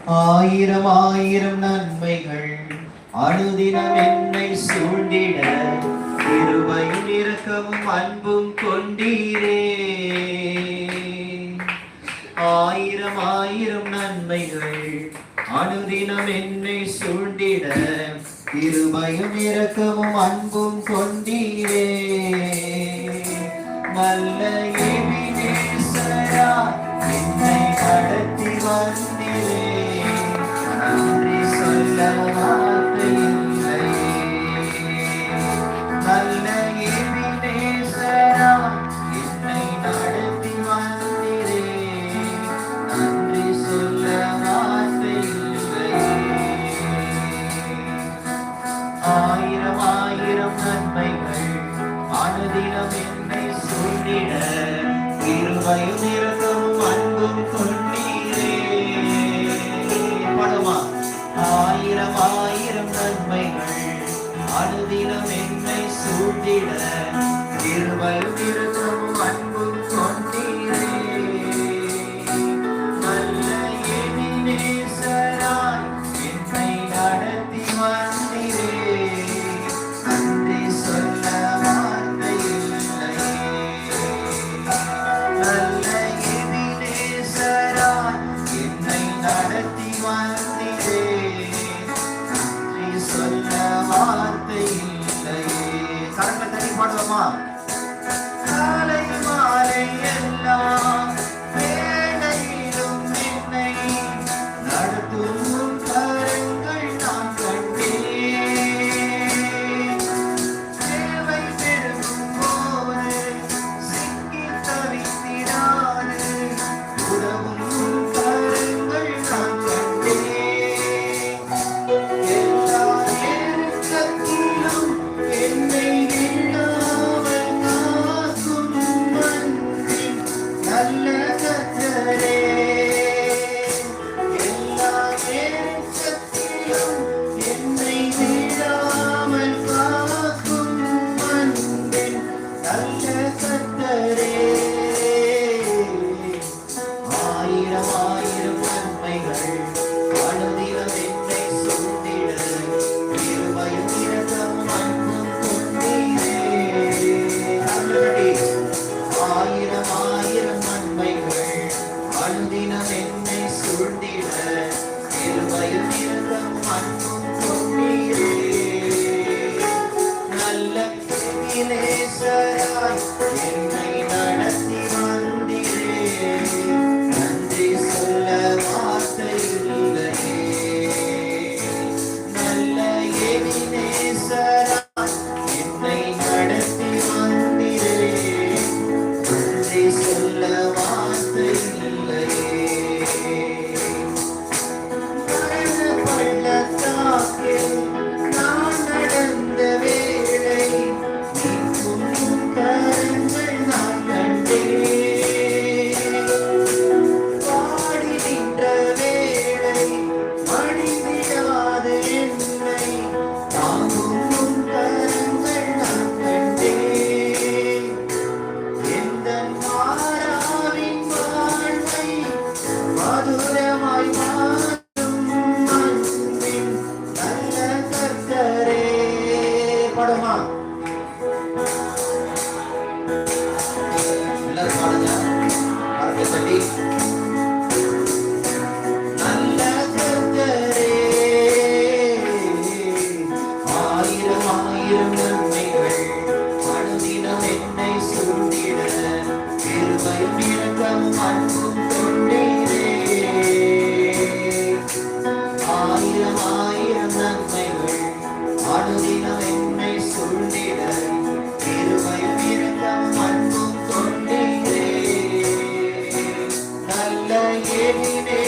ஆயிரம் ஆயிரம் நன்மைகள் அனுதினம் என்னை சூழ்ந்திட கிருபையும் இரக்கமும் அன்பும் கொண்டீரே. ஆயிரம் ஆயிரம் நன்மைகள் அனுதினம் என்னை சூழ்ந்திட கிருபையும் இரக்கமும் அன்பும் கொண்டீரே. நல்ல எபினேசரா என்னை நடத்தி வந்தீரே. நன்றி சொல்ல வார்த்தை இல்லை. நல்ல எபினேசரா என்னை நடத்தி வந்தீரே. நன்றி சொல்ல வார்த்தை இல்லை. ஆயிரம் ஆயிரம் நன்மைகள் அனுதினம் என்னை சூழ்ந்திட கிருபையும் இரக்கமும் அன்பும் கொண்டீரே. படமா ஆயிரம் ஆயிரம் நன்மைகள் அனுதினம் என்னை சூழ்ந்திட கிருபையும் இரக்கமும் அன்பும் கொண்டீரே. நல்ல எபினேசராய் என்னை நடத்தி வந்தீரே. நன்றி சொல்ல வார்த்தை இல்லை. நல்ல எபினேசராய் என்னை நடத்தி வந்தீரே. நன்றி சொல்ல வார்த்தை இல்லை. கரங்களை தட்டி பாடுவோமா? காலை மாலை எல்லாம் வேளையிலும் என்னை நடத்தும் கரங்கள் நான் கண்டேன். சேவை பெருகும் போது சிக்கி தவித்திடாது உதவும் கரங்கள் நான் கண்டேன். எல்லா நெருக்கத்திலும் என்னை விடாமல் காக்கும் அன்பின் நல்ல கர்த்தரே. எல்லா நெருக்கத்திலும் என்னை விடாமல் காக்கும் அன்பின் நல்ல கர்த்தரே. ஆயிரம் ஆயிரம் நன்மைகள் அனுதினம் என்னை சூழ்ந்திட கிருபையும் இரக்கமும் அன்பும் கொண்டீரே. ஆயிரம் ஆயிரம் நன்மைகள் அனுதினம் என்னை சூழ்ந்திட கிருபையும் இரக்கமும் அன்பும் கொண்டீரே. நல்ல எபினேசராய் என்னை நடத்தி வந்தீரே. நன்றி சொல்ல வார்த்தை இல்லையே. நல்ல எபினேசராய் என்னை நடத்தி வந்தீரே. நன்றி சொல்ல வார்த்தை இல்லையே. பள்ளத்தாக்கில் நான் நடந்த வேளை நீக்கும் கரங்கள் நான் கண்டேன். பாடி நின்ற வேளை மடிந்திடாத என்னை தாங்கும் கரங்கள் நான் கண்டேன். எந்தன் மாறாவின் வாழ்வை மதுரமாய் மாற்றும் அன்பின் நல்ல கர்த்தரே. பாடுமா? எல்லாரும் பாடுங்க. கரங்களை தட்டி. நல்ல கர்த்தரே. ஆயிரம் ஆயிரம் நன்மைகள் அனுதினம் என்னை சூழ்ந்திட கிருபையும் இரக்கமும் அன்பும் கொண்டீரே. ஆயிரம் ஆயிரம் நன்மைகள் அனுதினம் என்னை சூழ்ந்திட கிருபையும் இரக்கமும் அன்பும் கொண்டீரே. நல்ல எபினேசராய்